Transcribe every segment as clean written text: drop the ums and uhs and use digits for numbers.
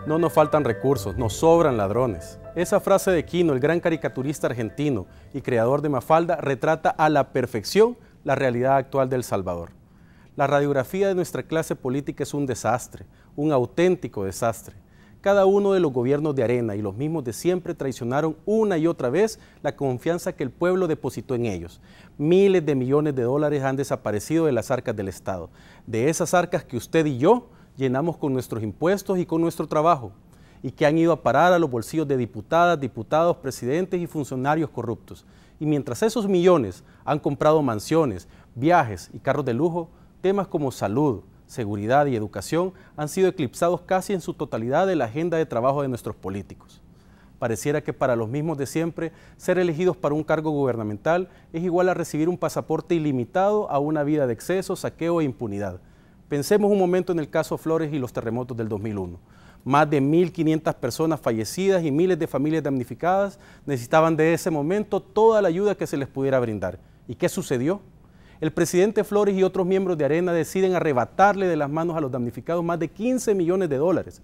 No nos faltan recursos, nos sobran ladrones. Esa frase de Quino, el gran caricaturista argentino y creador de Mafalda, retrata a la perfección la realidad actual de El Salvador. La radiografía de nuestra clase política es un desastre, un auténtico desastre. Cada uno de los gobiernos de Arena y los mismos de siempre traicionaron una y otra vez la confianza que el pueblo depositó en ellos. Miles de millones de dólares han desaparecido de las arcas del Estado, de esas arcas que usted y yo llenamos con nuestros impuestos y con nuestro trabajo, y que han ido a parar a los bolsillos de diputadas, diputados, presidentes y funcionarios corruptos. Y mientras esos millones han comprado mansiones, viajes y carros de lujo, temas como salud, seguridad y educación han sido eclipsados casi en su totalidad de la agenda de trabajo de nuestros políticos. Pareciera que para los mismos de siempre, ser elegidos para un cargo gubernamental es igual a recibir un pasaporte ilimitado a una vida de exceso, saqueo e impunidad. Pensemos un momento en el caso Flores y los terremotos del 2001. Más de 1.500 personas fallecidas y miles de familias damnificadas necesitaban de ese momento toda la ayuda que se les pudiera brindar. ¿Y qué sucedió? El presidente Flores y otros miembros de Arena deciden arrebatarle de las manos a los damnificados más de 15 millones de dólares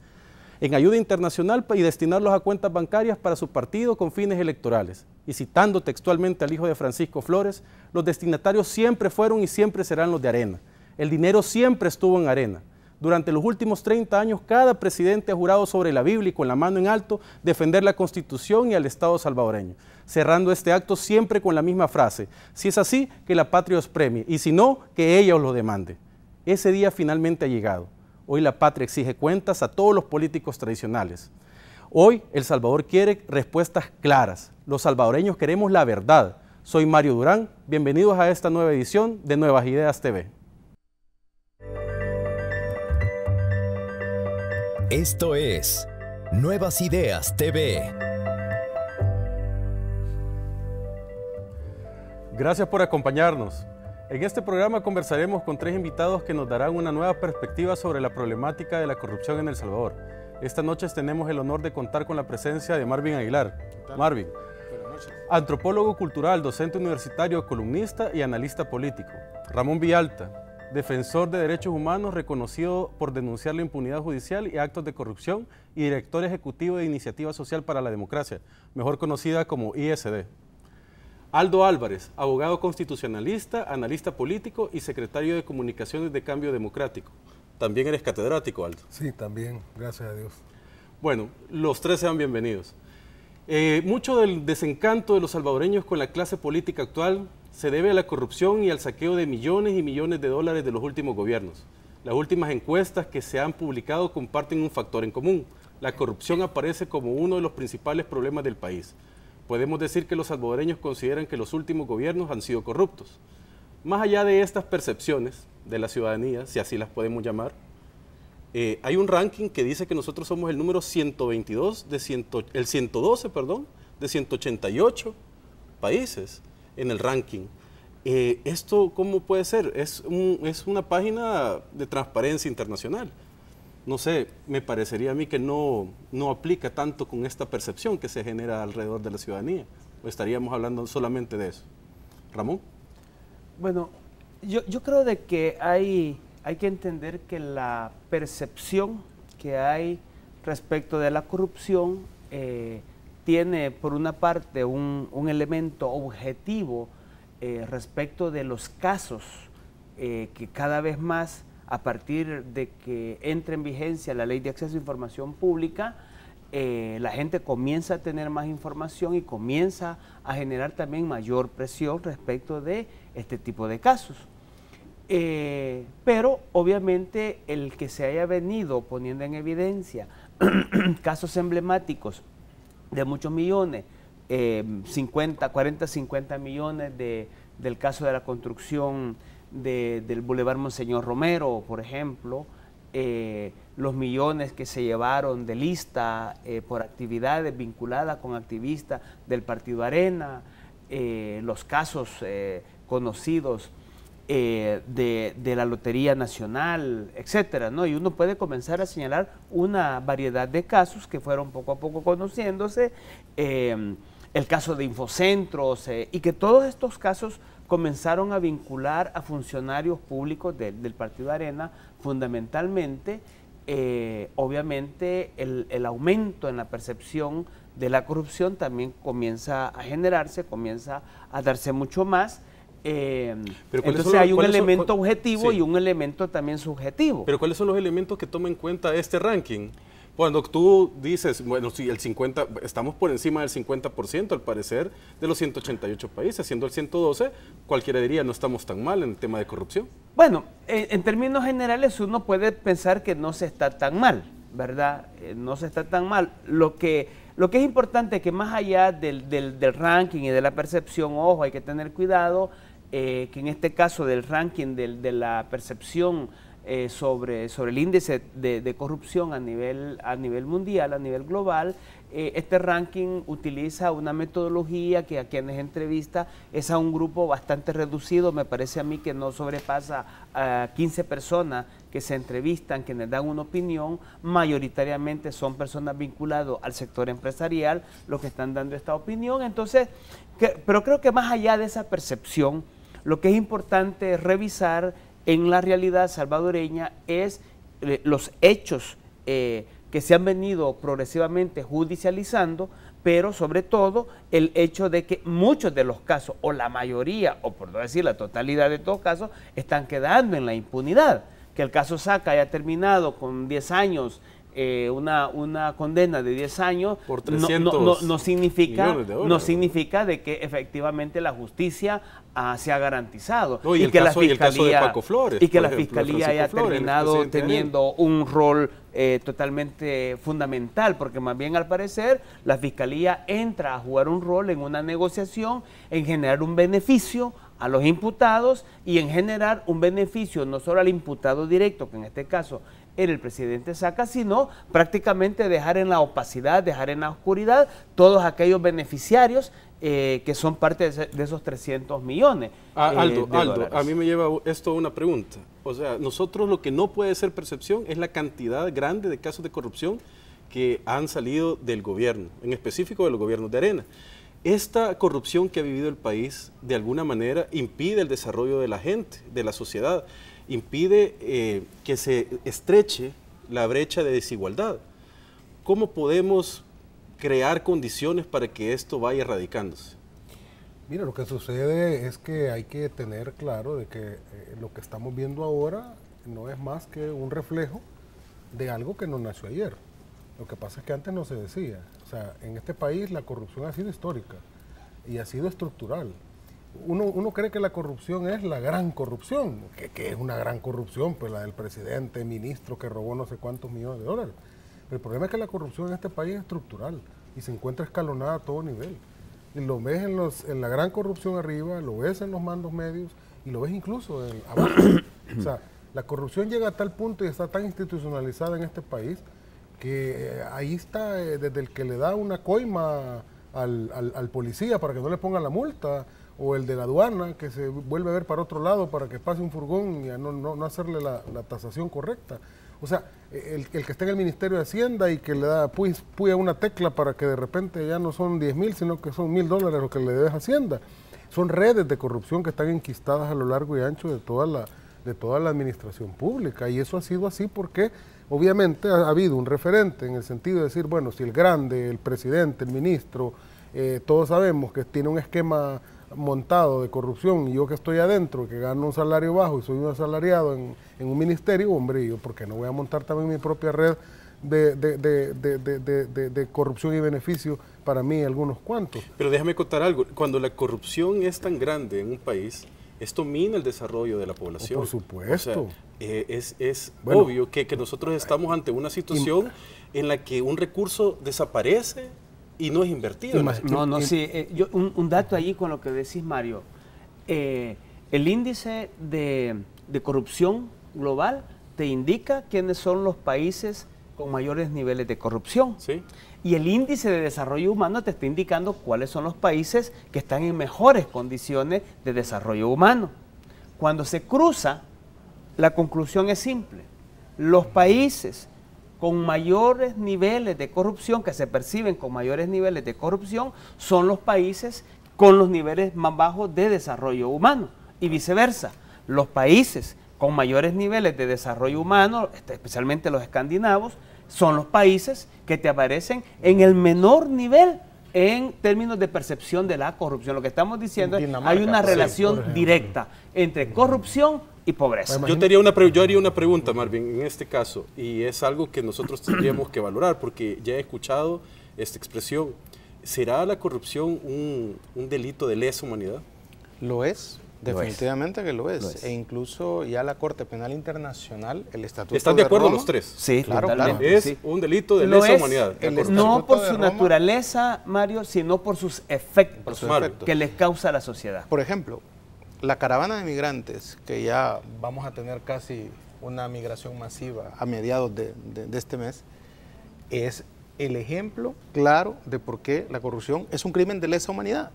en ayuda internacional y destinarlos a cuentas bancarias para su partido con fines electorales. Y citando textualmente al hijo de Francisco Flores, los destinatarios siempre fueron y siempre serán los de Arena. El dinero siempre estuvo en Arena. Durante los últimos 30 años, cada presidente ha jurado sobre la Biblia y con la mano en alto defender la Constitución y al Estado salvadoreño, cerrando este acto siempre con la misma frase: si es así, que la patria os premie, y si no, que ella os lo demande. Ese día finalmente ha llegado. Hoy la patria exige cuentas a todos los políticos tradicionales. Hoy El Salvador quiere respuestas claras. Los salvadoreños queremos la verdad. Soy Mario Durán. Bienvenidos a esta nueva edición de Nuevas Ideas TV. Esto es Nuevas Ideas TV. Gracias por acompañarnos. En este programa conversaremos con 3 invitados que nos darán una nueva perspectiva sobre la problemática de la corrupción en El Salvador. Esta noche tenemos el honor de contar con la presencia de Marvin Aguilar. Marvin, buenas noches. Antropólogo cultural, docente universitario, columnista y analista político. Ramón Villalta, defensor de derechos humanos reconocido por denunciar la impunidad judicial y actos de corrupción y director ejecutivo de Iniciativa Social para la Democracia, mejor conocida como ISD. Aldo Álvarez, abogado constitucionalista, analista político y secretario de Comunicaciones de Cambio Democrático. También eres catedrático, Aldo. Sí, también, gracias a Dios. Bueno, los 3 sean bienvenidos. Mucho del desencanto de los salvadoreños con la clase política actual se debe a la corrupción y al saqueo de millones y millones de dólares de los últimos gobiernos. Las últimas encuestas que se han publicado comparten un factor en común. La corrupción aparece como uno de los principales problemas del país. Podemos decir que los salvadoreños consideran que los últimos gobiernos han sido corruptos. Más allá de estas percepciones de la ciudadanía, si así las podemos llamar, hay un ranking que dice que nosotros somos el número 122 el 112, de 188 países en el ranking. ¿Esto cómo puede ser? Es una página de Transparencia Internacional. No sé, me parecería a mí que no aplica tanto con esta percepción que se genera alrededor de la ciudadanía. ¿O estaríamos hablando solamente de eso? Ramón. Bueno, yo creo de que hay que entender que la percepción que hay respecto de la corrupción tiene por una parte un elemento objetivo respecto de los casos que cada vez más, a partir de que entre en vigencia la Ley de Acceso a Información Pública, la gente comienza a tener más información y comienza a generar también mayor presión respecto de este tipo de casos. Pero obviamente el que se haya venido poniendo en evidencia casos emblemáticos de muchos millones, 40, 50 millones del caso de la construcción del Boulevard Monseñor Romero, por ejemplo, los millones que se llevaron de lista por actividades vinculadas con activistas del Partido Arena, los casos conocidos de la Lotería Nacional, etcétera, ¿no? Y uno puede comenzar a señalar una variedad de casos que fueron poco a poco conociéndose, el caso de Infocentros, y que todos estos casos comenzaron a vincular a funcionarios públicos del Partido Arena, fundamentalmente, obviamente el aumento en la percepción de la corrupción también comienza a generarse, comienza a darse mucho más. Entonces hay un elemento objetivo y un elemento también subjetivo. Pero ¿cuáles son los elementos que toma en cuenta este ranking? Cuando tú dices, bueno, si estamos por encima del 50% al parecer de los 188 países, siendo el 112, cualquiera diría no estamos tan mal en el tema de corrupción. Bueno, en términos generales uno puede pensar que no se está tan mal, ¿verdad? No se está tan mal. Lo que es importante es que más allá del ranking y de la percepción, ojo, hay que tener cuidado, que en este caso del ranking de la percepción sobre el índice de corrupción a nivel mundial, a nivel global, este ranking utiliza una metodología que a quienes entrevista es a un grupo bastante reducido, me parece a mí que no sobrepasa a 15 personas que se entrevistan, quienes dan una opinión, mayoritariamente son personas vinculadas al sector empresarial los que están dando esta opinión. Entonces, pero creo que más allá de esa percepción, lo que es importante es revisar en la realidad salvadoreña es los hechos que se han venido progresivamente judicializando, pero sobre todo el hecho de que muchos de los casos, o la mayoría, o por no decir la totalidad de todos casos, están quedando en la impunidad. Que el caso Saca haya terminado con 10 años, una condena de 10 años, por 300 no significa de que efectivamente la justicia se ha garantizado. No, y el caso de Paco Flores, y que la Fiscalía haya terminado teniendo un rol totalmente fundamental, porque más bien al parecer la Fiscalía entra a jugar un rol en una negociación, en generar un beneficio a los imputados y en generar un beneficio no solo al imputado directo, que en este caso era el presidente Saca, sino prácticamente dejar en la opacidad, dejar en la oscuridad todos aquellos beneficiarios que son parte de esos 300 millones. Aldo, a mí me lleva esto a una pregunta. O sea, nosotros lo que no puede ser percepción es la cantidad grande de casos de corrupción que han salido del gobierno, en específico de los gobiernos de Arena. Esta corrupción que ha vivido el país, de alguna manera, impide el desarrollo de la gente, de la sociedad, impide que se estreche la brecha de desigualdad. ¿Cómo podemos crear condiciones para que esto vaya erradicándose? Mira, lo que sucede es que hay que tener claro de que lo que estamos viendo ahora no es más que un reflejo de algo que no nació ayer. Lo que pasa es que antes no se decía. O sea, en este país la corrupción ha sido histórica y ha sido estructural. Uno cree que la corrupción es la gran corrupción, que es una gran corrupción, pues la del presidente, ministro que robó no sé cuántos millones de dólares. Pero el problema es que la corrupción en este país es estructural y se encuentra escalonada a todo nivel. Y lo ves en la gran corrupción arriba, lo ves en los mandos medios y lo ves incluso abajo. O sea, la corrupción llega a tal punto y está tan institucionalizada en este país que ahí está desde el que le da una coima al policía para que no le pongan la multa, o el de la aduana que se vuelve a ver para otro lado para que pase un furgón y no hacerle la tasación correcta. O sea, el que está en el Ministerio de Hacienda y que le da puya una tecla para que de repente ya no son 10,000, sino que son $1,000 lo que le debes a Hacienda. Son redes de corrupción que están enquistadas a lo largo y ancho de toda la administración pública, y eso ha sido así porque obviamente ha habido un referente en el sentido de decir, bueno, si el grande, el presidente, el ministro, todos sabemos que tiene un esquema montado de corrupción y yo que estoy adentro, que gano un salario bajo y soy un asalariado en un ministerio, hombre, yo ¿por qué no voy a montar también mi propia red de corrupción y beneficio para mí algunos cuantos? Pero déjame contar algo, cuando la corrupción es tan grande en un país, esto mina el desarrollo de la población. Por supuesto. O sea, es obvio que nosotros estamos ante una situación en la que un recurso desaparece y no es invertido. Un dato allí con lo que decís, Mario. El índice de corrupción global te indica quiénes son los países con mayores niveles de corrupción. ¿Sí? Y el índice de desarrollo humano te está indicando cuáles son los países que están en mejores condiciones de desarrollo humano. Cuando se cruza, la conclusión es simple. Los países con mayores niveles de corrupción, que se perciben con mayores niveles de corrupción, son los países con los niveles más bajos de desarrollo humano. Y viceversa, los países con mayores niveles de desarrollo humano, especialmente los escandinavos, son los países que te aparecen en el menor nivel en términos de percepción de la corrupción. Lo que estamos diciendo es que hay una relación directa entre corrupción y pobreza. Yo haría una pregunta, Marvin, en este caso, y es algo que nosotros tendríamos que valorar, porque ya he escuchado esta expresión. ¿Será la corrupción un delito de lesa humanidad? Lo es. Definitivamente que lo es. E incluso ya la Corte Penal Internacional, el Estatuto ¿Están de acuerdo Roma, los tres? Sí, claro, totalmente. claro. Es un delito de lesa humanidad. No por su naturaleza, Mario, sino por sus efectos que les causa a la sociedad. Por ejemplo, la caravana de migrantes, que ya vamos a tener casi una migración masiva a mediados de este mes, es el ejemplo claro de por qué la corrupción es un crimen de lesa humanidad.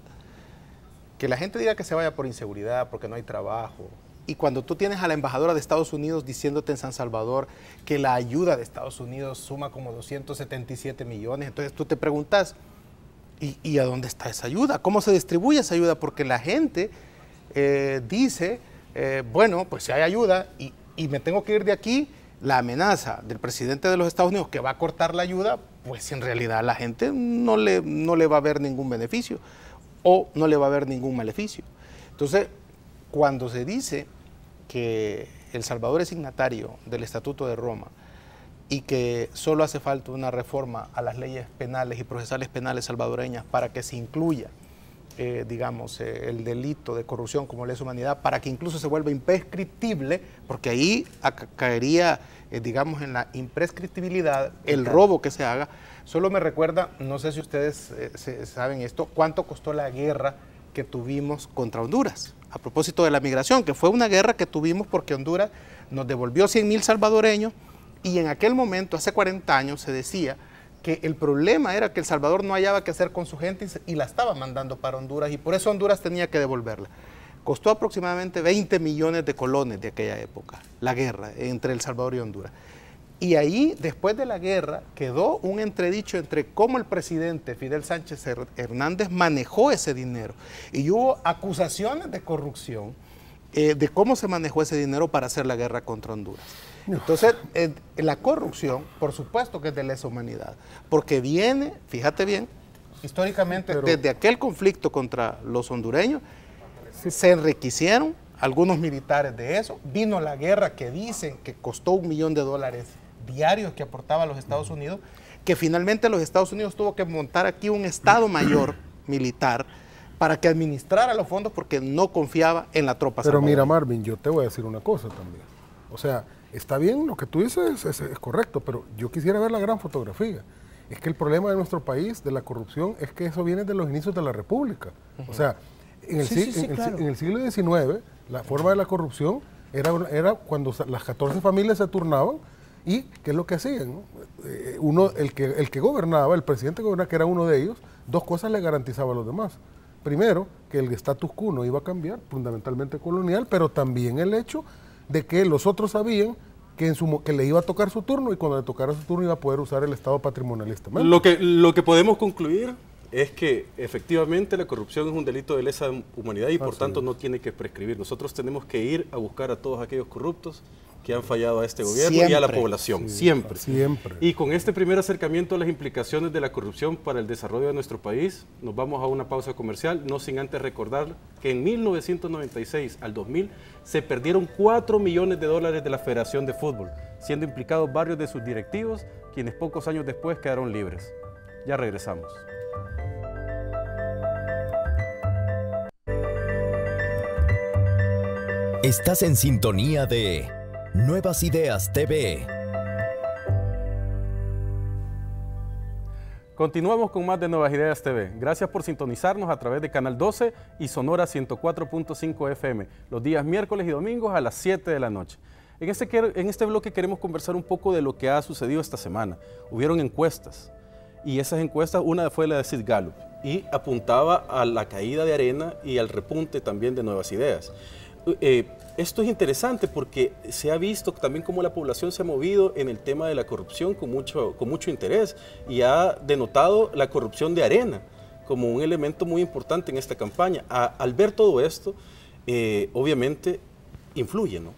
Que la gente diga que se vaya por inseguridad, porque no hay trabajo. Y cuando tú tienes a la embajadora de Estados Unidos diciéndote en San Salvador que la ayuda de Estados Unidos suma como 277 millones, entonces tú te preguntas, ¿y a dónde está esa ayuda? ¿Cómo se distribuye esa ayuda? Porque la gente dice, bueno, pues si hay ayuda y me tengo que ir de aquí, la amenaza del presidente de los Estados Unidos que va a cortar la ayuda, pues en realidad a la gente no le va a ver ningún beneficio o no le va a haber ningún maleficio. Entonces, cuando se dice que El Salvador es signatario del Estatuto de Roma y que solo hace falta una reforma a las leyes penales y procesales penales salvadoreñas para que se incluya, digamos, el delito de corrupción como lesa humanidad, para que incluso se vuelva imprescriptible, porque ahí caería, digamos, en la imprescriptibilidad el robo que se haga. Solo me recuerda, no sé si ustedes saben esto, cuánto costó la guerra que tuvimos contra Honduras, a propósito de la migración, que fue una guerra que tuvimos porque Honduras nos devolvió 100,000 salvadoreños y en aquel momento, hace 40 años, se decía que el problema era que El Salvador no hallaba qué hacer con su gente y la estaba mandando para Honduras y por eso Honduras tenía que devolverla. Costó aproximadamente 20 millones de colones de aquella época, la guerra entre El Salvador y Honduras. Y ahí, después de la guerra, quedó un entredicho entre cómo el presidente Fidel Sánchez Hernández manejó ese dinero. Y hubo acusaciones de corrupción de cómo se manejó ese dinero para hacer la guerra contra Honduras. Entonces, la corrupción, por supuesto que es de lesa humanidad, porque viene, fíjate bien, históricamente, desde aquel conflicto contra los hondureños, se enriquecieron algunos militares de eso, vino la guerra que dicen que costó $1 millón diarios que aportaba los Estados Unidos, que finalmente los Estados Unidos tuvo que montar aquí un Estado Mayor militar para que administrara los fondos porque no confiaba en la tropa Pero salvadoreña. mira, Marvin, yo te voy a decir una cosa también. O sea, está bien lo que tú dices, es correcto, pero yo quisiera ver la gran fotografía. Es que el problema de nuestro país, de la corrupción, es que eso viene de los inicios de la República. O sea, en el siglo XIX, la forma de la corrupción era cuando las 14 familias se turnaban. ¿Y qué es lo que hacían? El que gobernaba, el presidente que gobernaba, que era uno de ellos, dos cosas le garantizaba a los demás. Primero, que el status quo no iba a cambiar, fundamentalmente colonial, pero también el hecho de que los otros sabían que le iba a tocar su turno y cuando le tocara su turno iba a poder usar el Estado patrimonialistamente. Lo que podemos concluir es que efectivamente la corrupción es un delito de lesa humanidad y por tanto no tiene que prescribir. Nosotros tenemos que ir a buscar a todos aquellos corruptos que han fallado a este gobierno y a la población, siempre. Y con este primer acercamiento a las implicaciones de la corrupción para el desarrollo de nuestro país, nos vamos a una pausa comercial, no sin antes recordar que en 1996 al 2000 se perdieron $4 millones de la Federación de Fútbol, siendo implicados varios de sus directivos, quienes pocos años después quedaron libres. Ya regresamos. Estás en sintonía de Nuevas Ideas TV. Continuamos con más de Nuevas Ideas TV. Gracias por sintonizarnos a través de Canal 12 y Sonora 104.5 FM, los días miércoles y domingos a las 7 de la noche. En este bloque queremos conversar un poco de lo que ha sucedido esta semana. Hubieron encuestas y esas encuestas, una fue la de Sid Gallup y apuntaba a la caída de Arena y al repunte también de Nuevas Ideas. Esto es interesante porque se ha visto también cómo la población se ha movido en el tema de la corrupción con mucho interés y ha denotado la corrupción de Arena como un elemento muy importante en esta campaña. Al ver todo esto, obviamente influye, ¿no?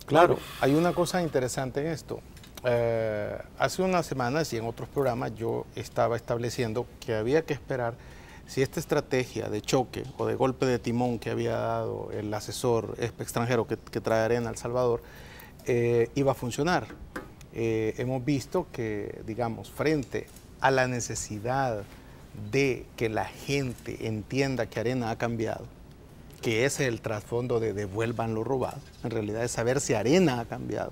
Claro, hay una cosa interesante en esto. Hace unas semanas y en otros programas yo estaba estableciendo que había que esperar si esta estrategia de choque o de golpe de timón que había dado el asesor extranjero que trae Arena a El Salvador iba a funcionar. Hemos visto que, digamos, frente a la necesidad de que la gente entienda que Arena ha cambiado, que ese es el trasfondo de devuelvan lo robado, en realidad es saber si Arena ha cambiado.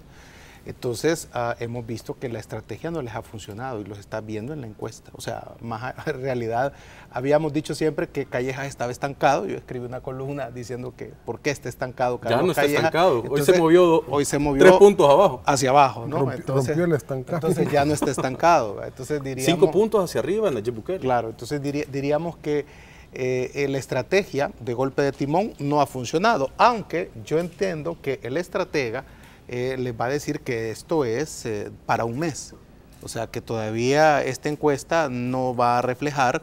Entonces, hemos visto que la estrategia no les ha funcionado y los está viendo en la encuesta. O sea, en realidad, habíamos dicho siempre que Callejas estaba estancado. Yo escribí una columna diciendo que ¿por qué está estancado Carlos Ya no está Callejas? estancado. Entonces, hoy se movió 3 puntos abajo. Hacia abajo, ¿no? Rompió el estancado. Entonces ya no está estancado. Entonces diríamos, 5 puntos hacia arriba en Nayib Bukele. Claro, entonces diríamos que la estrategia de golpe de timón no ha funcionado, aunque yo entiendo que el estratega les va a decir que esto es para un mes. O sea, que todavía esta encuesta no va a reflejar,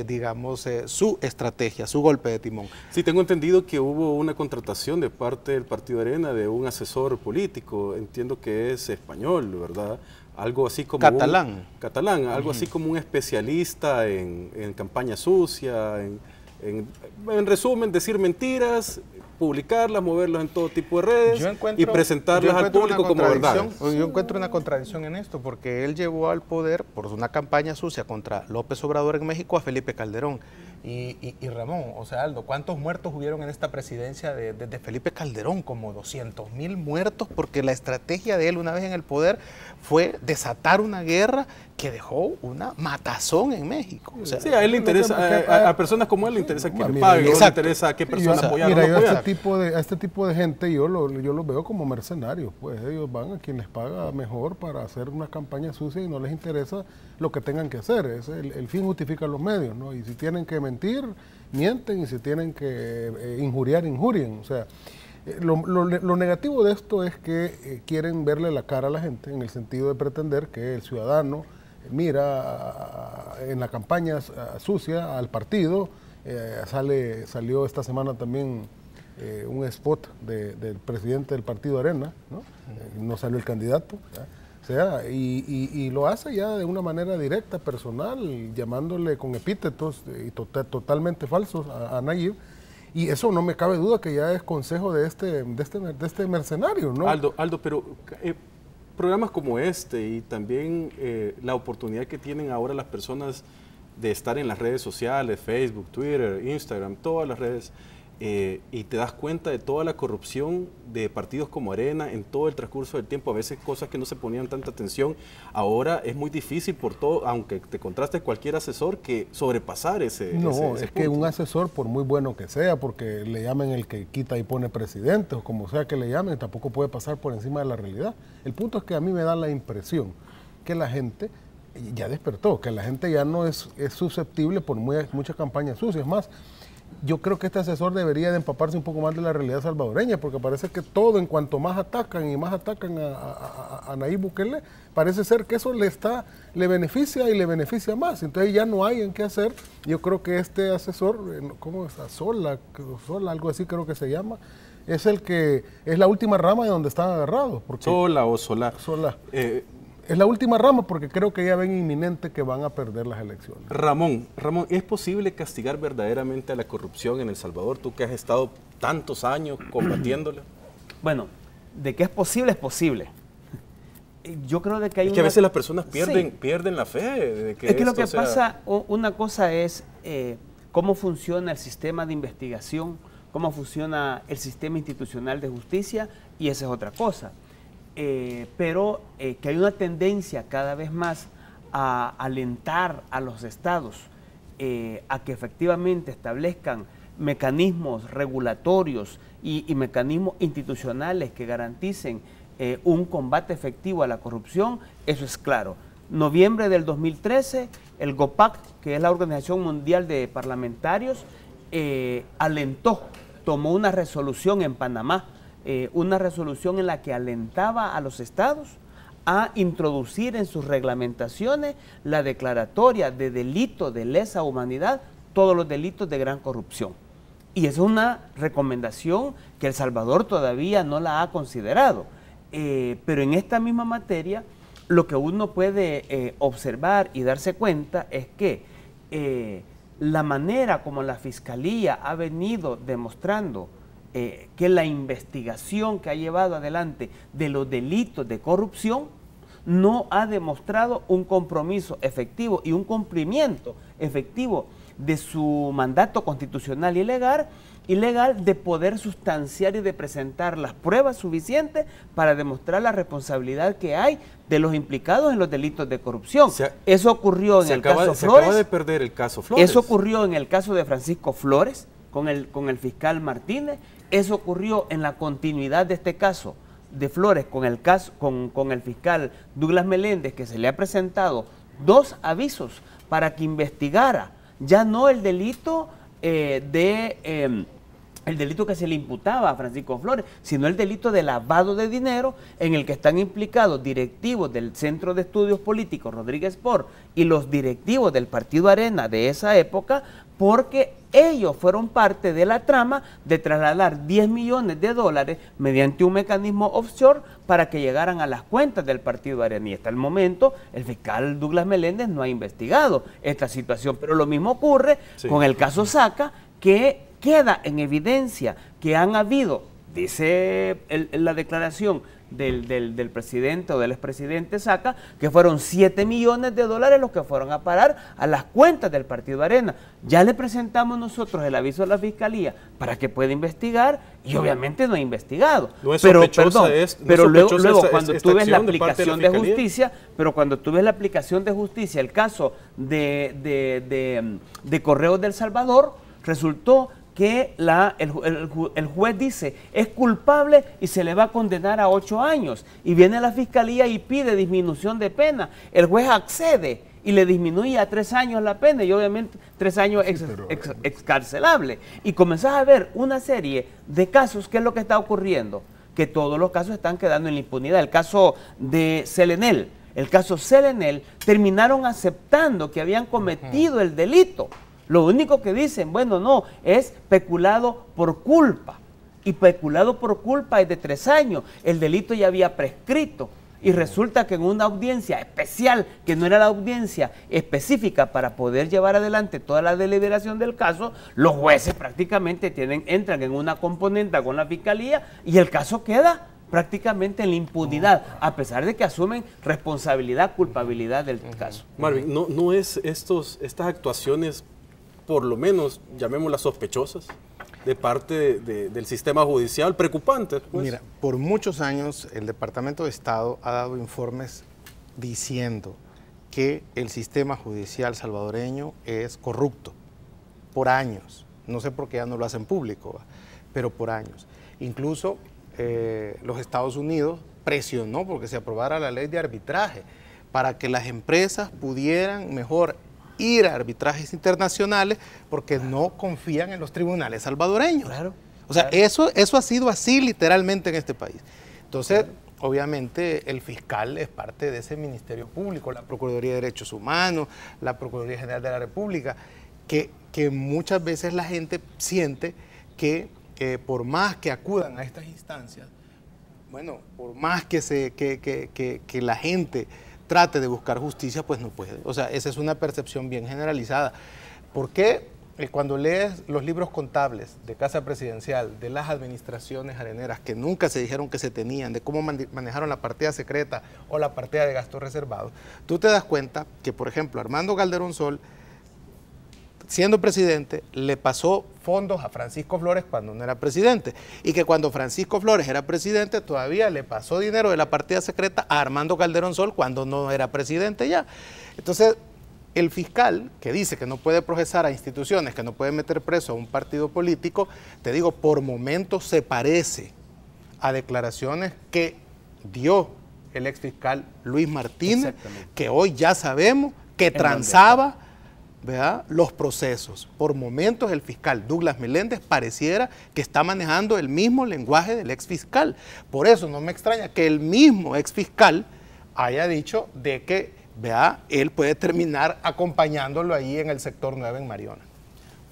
digamos, su estrategia, su golpe de timón. Sí, tengo entendido que hubo una contratación de parte del Partido Arena de un asesor político, entiendo que es español, ¿verdad? Algo así como catalán. Catalán, algo así como un especialista en campaña sucia, en resumen, decir mentiras, publicarlas, moverlas en todo tipo de redes y presentarlas al público como verdad. Yo encuentro una contradicción en esto, porque él llevó al poder por una campaña sucia contra López Obrador en México a Felipe Calderón. Y Ramón, o sea, Aldo, ¿cuántos muertos hubieron en esta presidencia de Felipe Calderón? Como 200,000 muertos, porque la estrategia de él una vez en el poder fue desatar una guerra que dejó una matazón en México. O sea, sí, a él le interesa, a personas como él le interesa que le paguen, no le interesa a qué persona apoyar o no apoyar. A este tipo de gente yo los veo como mercenarios, pues ellos van a quien les paga mejor para hacer una campaña sucia y no les interesa lo que tengan que hacer. El fin justifica los medios, ¿no? Y si tienen que mentir, mienten, y si tienen que injuriar, injurien. O sea, lo negativo de esto es que quieren verle la cara a la gente en el sentido de pretender que el ciudadano mira en la campaña sucia al partido. Salió esta semana también un spot del presidente del partido Arena, ¿no? No salió el candidato, ¿ya? O sea, y lo hace ya de una manera directa, personal, llamándole con epítetos y totalmente falsos a Nayib. Y eso no me cabe duda que ya es consejo de este mercenario, ¿no? Aldo, pero programas como este y también la oportunidad que tienen ahora las personas de estar en las redes sociales, Facebook, Twitter, Instagram, todas las redes, y te das cuenta de toda la corrupción de partidos como Arena en todo el transcurso del tiempo, a veces cosas que no se ponían tanta atención. Ahora es muy difícil por todo, aunque te contrastes cualquier asesor, que sobrepasar ese punto. Que un asesor, por muy bueno que sea, porque le llamen el que quita y pone presidente, o como sea que le llamen, tampoco puede pasar por encima de la realidad. El punto es que a mí me da la impresión que la gente ya despertó, que la gente ya no es susceptible por muchas campañas sucias. Más, yo creo que este asesor debería de empaparse un poco más de la realidad salvadoreña, porque parece que todo, en cuanto más atacan a Nayib Bukele, parece ser que eso le beneficia y le beneficia más. Entonces ya no hay en qué hacer. Yo creo que este asesor, ¿cómo es? Sola, algo así creo que se llama, es el que es la última rama de donde están agarrados. Sola o Solar. Sola. Es la última rama porque creo que ya ven inminente que van a perder las elecciones. Ramón, ¿es posible castigar verdaderamente a la corrupción en El Salvador? Tú que has estado tantos años combatiéndola. Bueno, de que es posible, es posible. Yo creo de que hay es que a veces las personas pierden la fe. De que es que lo que pasa, una cosa es cómo funciona el sistema de investigación, cómo funciona el sistema institucional de justicia, y esa es otra cosa. Pero que hay una tendencia cada vez más a alentar a los estados a que efectivamente establezcan mecanismos regulatorios y mecanismos institucionales que garanticen un combate efectivo a la corrupción, eso es claro. Noviembre del 2013, el GOPAC, que es la Organización Mundial de Parlamentarios, tomó una resolución en Panamá, una resolución en la que alentaba a los estados a introducir en sus reglamentaciones la declaratoria de delito de lesa humanidad, todos los delitos de gran corrupción. Y esa es una recomendación que El Salvador todavía no la ha considerado. Pero en esta misma materia, lo que uno puede observar y darse cuenta es que la manera como la Fiscalía ha venido demostrando que la investigación que ha llevado adelante de los delitos de corrupción no ha demostrado un compromiso efectivo y un cumplimiento efectivo de su mandato constitucional y legal de poder sustanciar y de presentar las pruebas suficientes para demostrar la responsabilidad que hay de los implicados en los delitos de corrupción. Eso ocurrió en el caso Flores. Se acaba de perder el caso Flores. Eso ocurrió en el caso de Francisco Flores con el fiscal Martínez. Eso ocurrió en la continuidad de este caso de Flores con el fiscal Douglas Meléndez, que se le ha presentado 2 avisos para que investigara ya no el delito el delito que se le imputaba a Francisco Flores, sino el delito de lavado de dinero, en el que están implicados directivos del Centro de Estudios Políticos Rodríguez Por y los directivos del Partido Arena de esa época, porque ellos fueron parte de la trama de trasladar 10 millones de dólares mediante un mecanismo offshore para que llegaran a las cuentas del Partido Arena. Y hasta el momento el fiscal Douglas Meléndez no ha investigado esta situación, pero lo mismo ocurre con el caso Saca, que queda en evidencia que han habido, dice la declaración del presidente o del expresidente Saca, que fueron 7 millones de dólares los que fueron a parar a las cuentas del Partido Arena. Ya le presentamos nosotros el aviso a la Fiscalía para que pueda investigar y obviamente no ha investigado. No es pero luego cuando tú ves la aplicación de justicia, el caso de Correos del Salvador, resultó que el juez dice es culpable y se le va a condenar a 8 años. Y viene la Fiscalía y pide disminución de pena. El juez accede y le disminuye a 3 años la pena y obviamente 3 años excarcelable. Y comenzás a ver una serie de casos. ¿Qué es lo que está ocurriendo? Que todos los casos están quedando en la impunidad. El caso de Selenel, terminaron aceptando que habían cometido el delito. Lo único que dicen, bueno, no, es peculado por culpa. Y peculado por culpa es de 3 años. El delito ya había prescrito. Y resulta que en una audiencia especial, que no era la audiencia específica para poder llevar adelante toda la deliberación del caso, los jueces prácticamente entran en una componenda con la Fiscalía y el caso queda prácticamente en la impunidad, a pesar de que asumen responsabilidad, culpabilidad del caso. Marvin, ¿no es estas actuaciones, por lo menos, llamémoslas sospechosas, de parte del sistema judicial, preocupantes? Pues? Mira, por muchos años el Departamento de Estado ha dado informes diciendo que el sistema judicial salvadoreño es corrupto, por años. No sé por qué ya no lo hacen público, pero por años. Incluso los Estados Unidos presionó porque se aprobara la ley de arbitraje para que las empresas pudieran mejor ir a arbitrajes internacionales porque no confían en los tribunales salvadoreños. Claro, o sea, eso ha sido así literalmente en este país. Entonces, obviamente, el fiscal es parte de ese Ministerio Público, la Procuraduría de Derechos Humanos, la Procuraduría General de la República, que muchas veces la gente siente que por más que acudan a estas instancias, bueno, por más que la gente trate de buscar justicia, pues no puede. O sea, esa es una percepción bien generalizada. ¿Por qué cuando lees los libros contables de Casa Presidencial, de las administraciones areneras que nunca se dijeron que se tenían, de cómo manejaron la partida secreta o la partida de gastos reservados, tú te das cuenta que, por ejemplo, Armando Calderón Sol, siendo presidente, le pasó fondos a Francisco Flores cuando no era presidente, y que cuando Francisco Flores era presidente todavía le pasó dinero de la partida secreta a Armando Calderón Sol cuando no era presidente ya. Entonces, el fiscal que dice que no puede procesar a instituciones, que no puede meter preso a un partido político, te digo, por momentos se parece a declaraciones que dio el exfiscal Luis Martínez, que hoy ya sabemos que transaba, ¿verdad?, los procesos. Por momentos el fiscal Douglas Meléndez pareciera que está manejando el mismo lenguaje del exfiscal. Por eso no me extraña que el mismo exfiscal haya dicho de que, vea, él puede terminar acompañándolo ahí en el sector 9 en Mariona.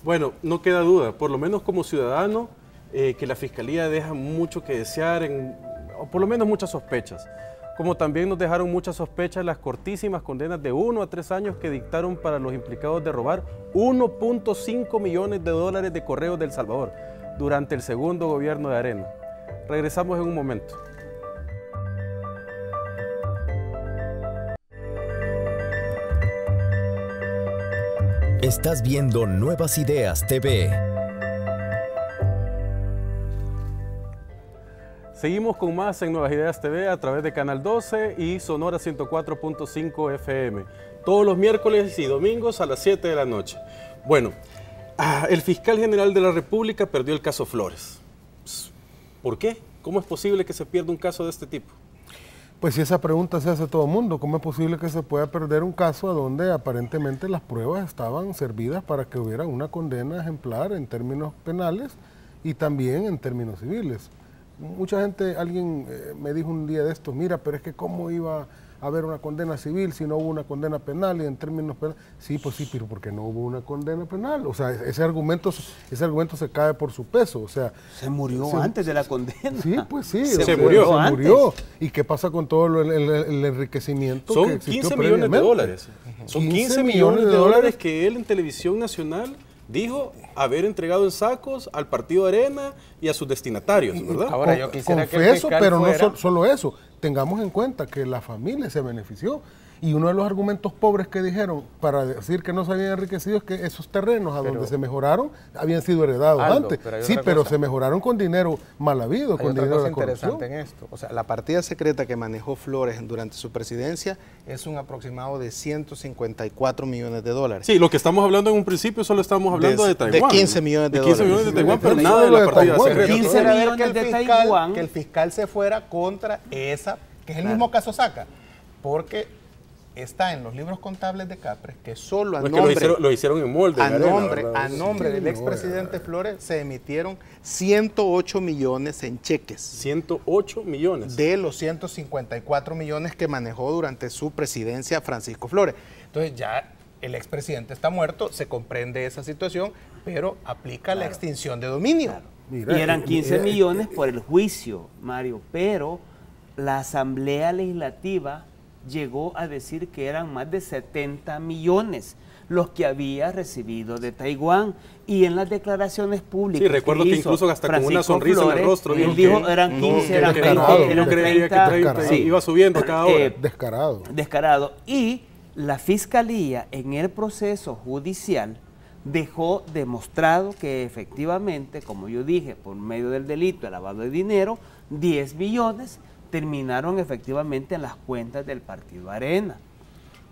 Bueno, no queda duda, por lo menos como ciudadano, que la Fiscalía deja mucho que desear, o por lo menos muchas sospechas. Como también nos dejaron muchas sospechas las cortísimas condenas de 1 a 3 años que dictaron para los implicados de robar 1.5 millones de dólares de correos de El Salvador durante el segundo gobierno de Arena. Regresamos en un momento. Estás viendo Nuevas Ideas TV. Seguimos con más en Nuevas Ideas TV a través de Canal 12 y Sonora 104.5 FM. Todos los miércoles y domingos a las 7 de la noche. Bueno, el fiscal general de la República perdió el caso Flores. ¿Por qué? ¿Cómo es posible que se pierda un caso de este tipo? Pues si esa pregunta se hace todo el mundo, ¿cómo es posible que se pueda perder un caso donde aparentemente las pruebas estaban servidas para que hubiera una condena ejemplar en términos penales y también en términos civiles? Mucha gente, alguien me dijo un día de estos, mira, pero es que cómo iba a haber una condena civil si no hubo una condena penal y en términos penales. Sí, pues sí, pero porque no hubo una condena penal. O sea, ese argumento se cae por su peso. O sea, se murió antes de la condena. Sí, pues sí. Se murió. ¿Y qué pasa con todo el enriquecimiento? Son 15 millones de dólares. Son 15 millones de dólares que él en Televisión Nacional dijo haber entregado en sacos al Partido Arena y a sus destinatarios, ¿verdad? Ahora yo quisiera confeso, que el fiscal pero fuera... no solo eso. Tengamos en cuenta que la familia se benefició. Y uno de los argumentos pobres que dijeron para decir que no se habían enriquecido es que esos terrenos a donde se mejoraron habían sido heredados antes. Pero se mejoraron con dinero mal habido, con dinero de la corrupción. Interesante en esto. O sea, la partida secreta que manejó Flores durante su presidencia es un aproximado de 154 millones de dólares. Sí, lo que estamos hablando en un principio solo estamos hablando de Taiwán. De 15 millones de dólares. 15 millones de Taiwán, pero nada de la partida secreta. 15 millones de Taiwán. Que el fiscal se fuera contra esa, que es el mismo caso Saca, porque está en los libros contables de Capres que solo a nombre, lo hicieron en molde. A nombre del expresidente Flores se emitieron 108 millones en cheques. 108 millones. De los 154 millones que manejó durante su presidencia Francisco Flores. Entonces ya el expresidente está muerto, se comprende esa situación, pero aplica la extinción de dominio. Mira, y eran 15 millones por el juicio, Mario, pero la Asamblea Legislativa llegó a decir que eran más de 70 millones los que había recibido de Taiwán, y en las declaraciones públicas. Sí, recuerdo que incluso hasta con una sonrisa en el rostro. Él dijo eran 15, eran 20, yo creía que 30, iba subiendo cada hora. Descarado. Y la Fiscalía en el proceso judicial dejó demostrado que efectivamente, como yo dije, por medio del delito de lavado de dinero, 10 millones terminaron efectivamente en las cuentas del Partido Arena.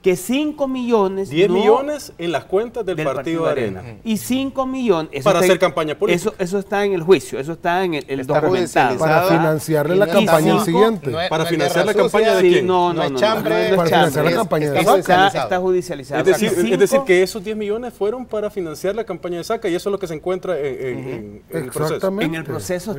Que 5 millones... 10 millones en las cuentas del Partido Arena. Y 5 millones... Para hacer campaña política. Eso está en el juicio, eso está en el documentado. Para financiarle la campaña siguiente. Para financiar la campaña de quién. No, para financiar la campaña de Saca. Está judicializado. Es decir, que esos 10 millones fueron para financiar la campaña de Saca, y eso es lo que se encuentra en el proceso. En el proceso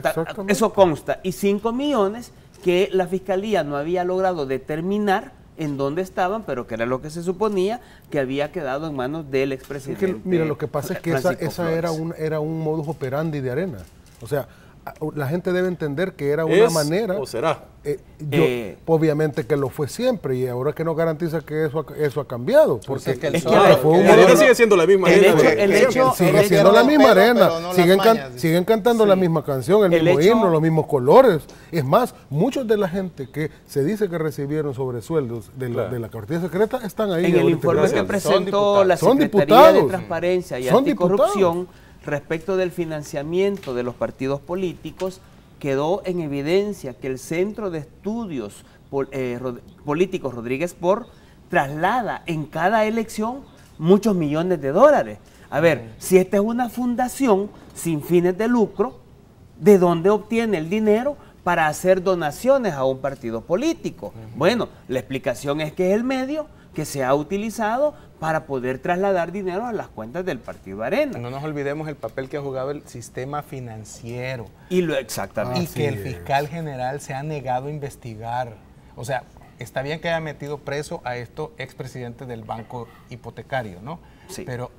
eso consta. Y 5 millones que la Fiscalía no había logrado determinar en dónde estaban, pero que era lo que se suponía que había quedado en manos del expresidente. Mira, lo que pasa es que esa era un modus operandi de Arena. O sea, la gente debe entender que era una manera... ¿O será? Obviamente que lo fue siempre, y ahora que no garantiza que eso ha cambiado. Porque sigue siendo la misma Arena. Sigue siendo la misma Arena. Siguen cantando la misma canción, el mismo himno, los mismos colores. Es más, muchos de la gente que se dice que recibieron sobresueldos de la cartilla secreta están ahí. En el informe que presentó la Secretaría de Transparencia y Anticorrupción respecto del financiamiento de los partidos políticos, quedó en evidencia que el Centro de Estudios Políticos Rodríguez Por traslada en cada elección muchos millones de dólares. A ver, si esta es una fundación sin fines de lucro, ¿de dónde obtiene el dinero para hacer donaciones a un partido político? Bueno, la explicación es que es el medio que se ha utilizado para poder trasladar dinero a las cuentas del Partido Arena. No nos olvidemos el papel que ha jugado el sistema financiero. Exactamente. Y que el fiscal general se ha negado a investigar. O sea, está bien que haya metido preso a estos expresidentes del banco hipotecario, ¿no? Sí. Pero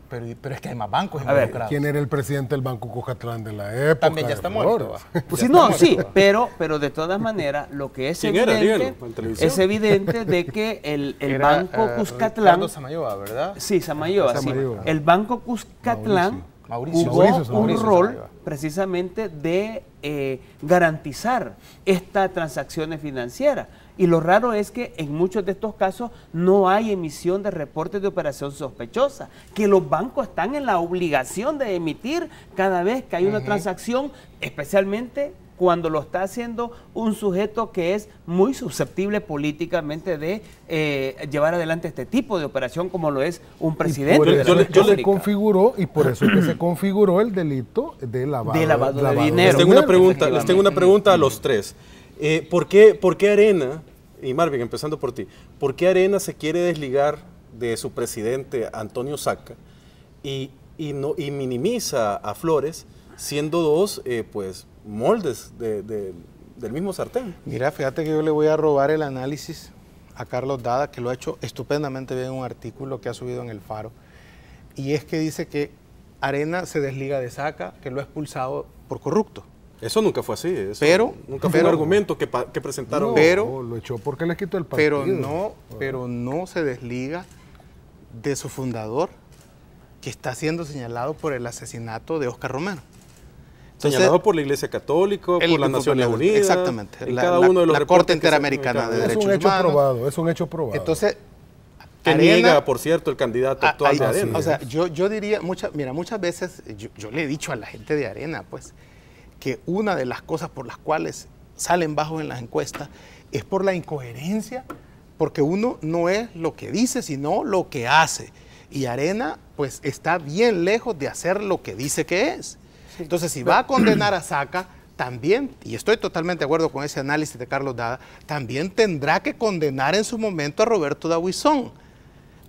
es que hay más bancos A ver, involucrados. ¿Quién era el presidente del Banco Cucatlán de la época? También ya está muerto. Pues sí, no, sí, pero de todas maneras, lo que es ¿Quién era? evidente, Dígalo, en televisión. es evidente de que el Era, Banco Cuscatlán, Ricardo Samayoa, ¿verdad? sí, Samayoa, sí, Samayoa. el Banco Cuscatlán Mauricio. jugó Mauricio un rol Samayoa. precisamente de garantizar estas transacciones financieras. Y lo raro es que en muchos de estos casos no hay emisión de reportes de operación sospechosa, que los bancos están en la obligación de emitir cada vez que hay una transacción, especialmente cuando lo está haciendo un sujeto que es muy susceptible políticamente de llevar adelante este tipo de operación como lo es un presidente Por de la eso es que se República. configuró, y por eso es que se configuró el delito de lavado de dinero. Les tengo una pregunta, Efectivamente. a los tres. ¿Por qué Arena, y Marvin, empezando por ti, por qué Arena se quiere desligar de su presidente Antonio Saca y minimiza a Flores, siendo dos pues moldes del mismo sartén? Mira, fíjate que yo le voy a robar el análisis a Carlos Dada, que lo ha hecho estupendamente bien en un artículo que ha subido en El Faro. Y es que dice que Arena se desliga de Saca, que lo ha expulsado por corrupto. Eso nunca fue así. Nunca fue un pero- argumento que presentaron. No, pero- lo echó porque le quitó el partido. Pero no se desliga de su fundador, que está siendo señalado por el asesinato de Óscar Romero. Entonces, Señalado por la Iglesia Católica, por las Naciones Unidas. Exactamente. En cada uno de los la reportes Corte que se Interamericana de Es Derechos un hecho Humanos. probado, es un hecho probado. Entonces, Que Arena- niega, por cierto, el candidato actual de Ahí- Arena. O sea, yo diría, muchas veces, yo le he dicho a la gente de Arena, pues, que una de las cosas por las cuales salen bajos en las encuestas es por la incoherencia, porque uno no es lo que dice, sino lo que hace. Y Arena, pues, está bien lejos de hacer lo que dice que es. Entonces, si va a condenar a Saca, también, y estoy totalmente de acuerdo con ese análisis de Carlos Dada, también tendrá que condenar en su momento a Roberto Dabuizón.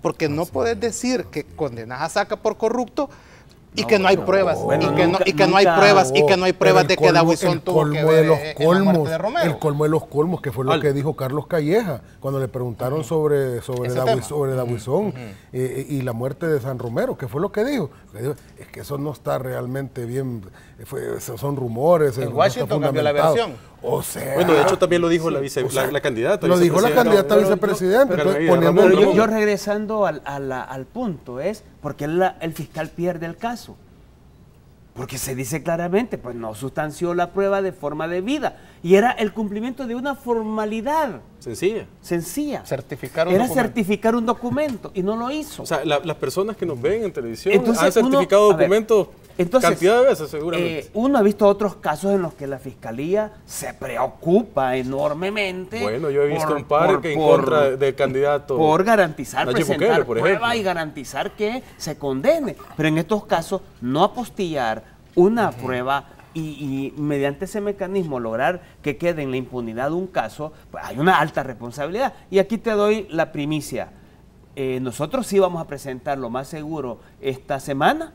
Porque no puedes decir que condenas a Saca por corrupto y que no hay pruebas, y que no hay pruebas, y que no hay pruebas de que Dabuizón tuvo que ver en la muerte de Romero. El colmo de los colmos, que fue lo que dijo Carlos Calleja cuando le preguntaron sobre Dabuizón y la muerte de San Romero, que fue lo que dijo. Es que eso no está realmente bien, son rumores. En no está Washington cambió la fundamentado. versión. O sea, Bueno, de hecho también lo dijo la candidata. lo dijo la candidata vicepresidenta. Pero entonces, yo- poniendo Ramón, el- Pero yo regresando al punto, es porque el fiscal pierde el caso. Porque se dice claramente, pues no sustanció la prueba de forma debida. Y era el cumplimiento de una formalidad Sencilla. sencilla. Certificar un Era documento. certificar un documento y no lo hizo. O sea, las personas que nos ven en televisión Entonces, han certificado uno- a ver, documentos entonces, cantidad de veces, seguramente. uno ha visto otros casos en los que la fiscalía se preocupa enormemente. Bueno, yo he visto un par que en contra del candidato Por garantizar, Nayib presentar Bukele, por prueba ejemplo. y garantizar que se condene. Pero en estos casos, no apostillar una prueba y mediante ese mecanismo lograr que quede en la impunidad un caso, pues hay una alta responsabilidad. Y aquí te doy la primicia. Nosotros sí vamos a presentar lo más seguro esta semana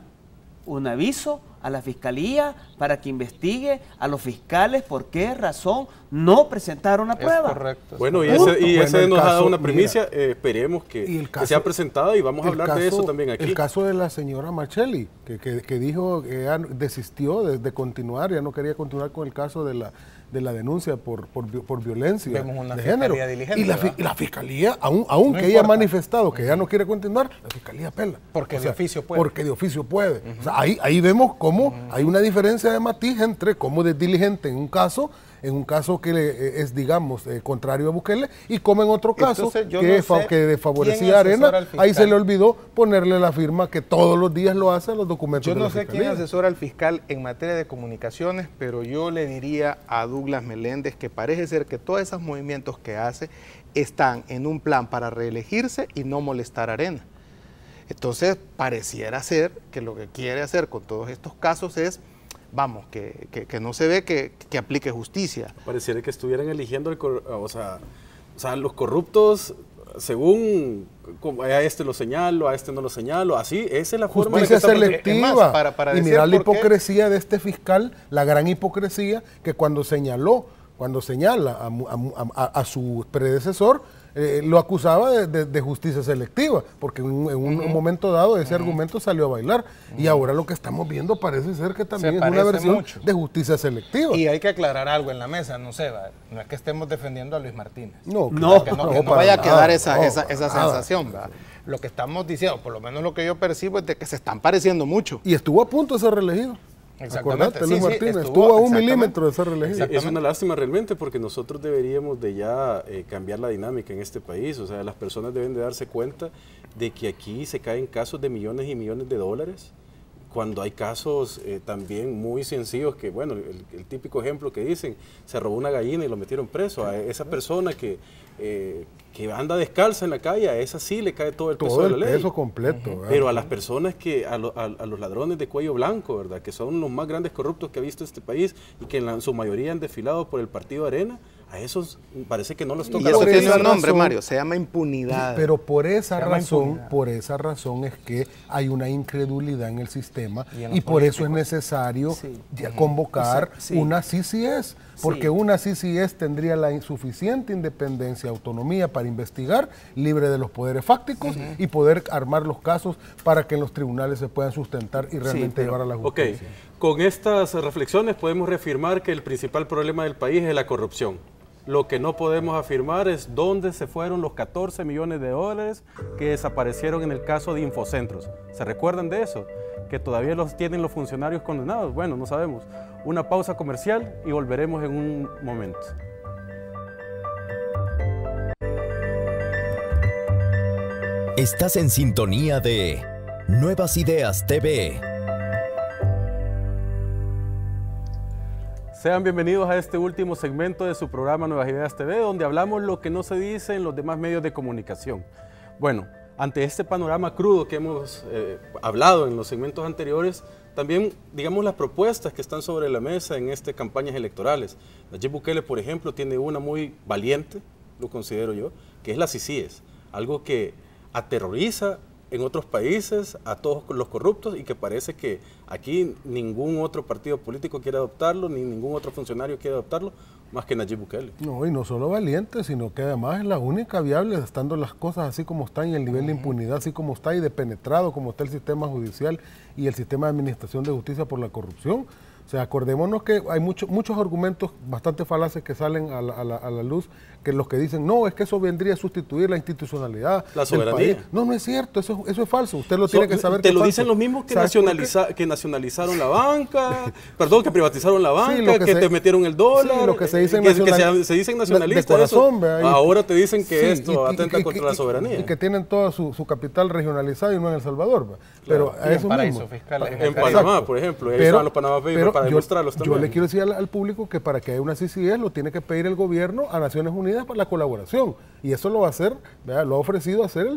un aviso a la Fiscalía para que investigue a los fiscales por qué razón no presentaron la Es prueba. correcto. Bueno, y Punto. ese Bueno, el nos ha dado caso, una primicia. mira, Esperemos y que el caso- sea presentado y vamos a el hablar de eso caso- también aquí. El caso de la señora Marcelli, que dijo que ella desistió de continuar, ya no quería continuar con el caso de la denuncia por violencia Vemos una de fiscalía género. diligente, Y ¿verdad? la fiscalía, aun No que ella ha importa. manifestado que ya no quiere continuar, la fiscalía apela. Porque de oficio puede. Porque de oficio puede. O sea, ahí vemos cómo hay una diferencia de matiz entre cómo es diligente en un caso que es, digamos, contrario a Bukele, y como en otro caso Entonces, yo que, no sé que quién favorecía a Arena, asesora al fiscal. ahí se le olvidó ponerle la firma que todos los días lo hace a los documentos Yo de no la sé quién fiscalía. asesora al fiscal en materia de comunicaciones, pero yo le diría a Douglas Meléndez que parece ser que todos esos movimientos que hace están en un plan para reelegirse y no molestar a Arena. Entonces, pareciera ser que lo que quiere hacer con todos estos casos es, vamos, que no se ve que aplique justicia. Pareciera que estuvieran eligiendo, o sea, los corruptos según como a este lo señalo, a este no lo señalo, así, esa es la forma en Justicia que está selectiva. Es más, para y decir mirar la por qué- hipocresía de este fiscal, la gran hipocresía que cuando señala a su predecesor, lo acusaba de justicia selectiva, porque en un momento dado ese argumento salió a bailar, y ahora lo que estamos viendo parece ser que también es una versión de justicia selectiva. Y hay que aclarar algo en la mesa, no sé, no es que estemos defendiendo a Luis Martínez. No, que no vaya a quedar esa sensación, ¿verdad? Lo que estamos diciendo, por lo menos lo que yo percibo, es de que se están pareciendo mucho. Y estuvo a punto de ser reelegido. Exactamente. Luis Martínez estuvo a 1 milímetro de ser reelegido. Es una lástima realmente, porque nosotros deberíamos de ya cambiar la dinámica en este país. O sea, las personas deben de darse cuenta de que aquí se caen casos de millones y millones de dólares, cuando hay casos también muy sencillos que, bueno, el típico ejemplo que dicen, se robó una gallina y lo metieron preso. A esa persona que anda descalza en la calle, a esa sí le cae todo el peso de la ley. Todo el peso completo. Pero a las personas a los ladrones de cuello blanco, ¿verdad?, que son los más grandes corruptos que ha visto este país y que en su mayoría han desfilado por el partido Arena, a esos parece que no los toca. Y eso tiene un nombre, Mario, se llama impunidad. Pero por esa razón es que hay una incredulidad en el sistema, y por eso es necesario convocar una CCS, porque una CCS tendría la insuficiente independencia, autonomía para investigar, libre de los poderes fácticos, y poder armar los casos para que en los tribunales se puedan sustentar y realmente llevar a la justicia. Con estas reflexiones podemos reafirmar que el principal problema del país es la corrupción. Lo que no podemos afirmar es dónde se fueron los 14 millones de dólares que desaparecieron en el caso de Infocentros. ¿Se recuerdan de eso? Que todavía los tienen los funcionarios condenados. Bueno, no sabemos. Una pausa comercial y volveremos en un momento. Estás en sintonía de Nuevas Ideas TV. Sean bienvenidos a este último segmento de su programa Nuevas Ideas TV, donde hablamos lo que no se dice en los demás medios de comunicación. Bueno, ante este panorama crudo que hemos hablado en los segmentos anteriores, también, digamos, las propuestas que están sobre la mesa en estas campañas electorales. Nayib Bukele, por ejemplo, tiene una muy valiente, lo considero yo, que es la CICIES, algo que aterroriza en otros países a todos los corruptos, y que parece que aquí ningún otro partido político quiere adoptarlo, ni ningún otro funcionario quiere adoptarlo, más que Nayib Bukele. No, y no solo valiente, sino que además es la única viable, estando las cosas así como están, y el nivel de impunidad así como está, y de penetrado como está el sistema judicial y el sistema de administración de justicia por la corrupción. O sea, acordémonos que hay muchos argumentos bastante falaces que salen a la luz, que los que dicen, no, es que eso vendría a sustituir la institucionalidad, la soberanía. del país. No, no es cierto, eso es falso. Usted lo tiene que saber. Te lo dicen los mismos que nacionalizaron la banca, perdón, que privatizaron la banca, que te metieron el dólar, sí, lo que se dicen se dicen nacionalistas. De corazón, ahora te dicen que esto atenta contra la soberanía. Y que tienen todo su capital regionalizado y no en El Salvador. Claro. Pero a eso mismo. En Panamá, por ejemplo, pero, los Panamá Papers para demostrarlos también. Yo le quiero decir al público que para que haya una CCS lo tiene que pedir el gobierno a Naciones Unidas para la colaboración. Y eso lo va a hacer, ¿verdad? Lo ha ofrecido hacer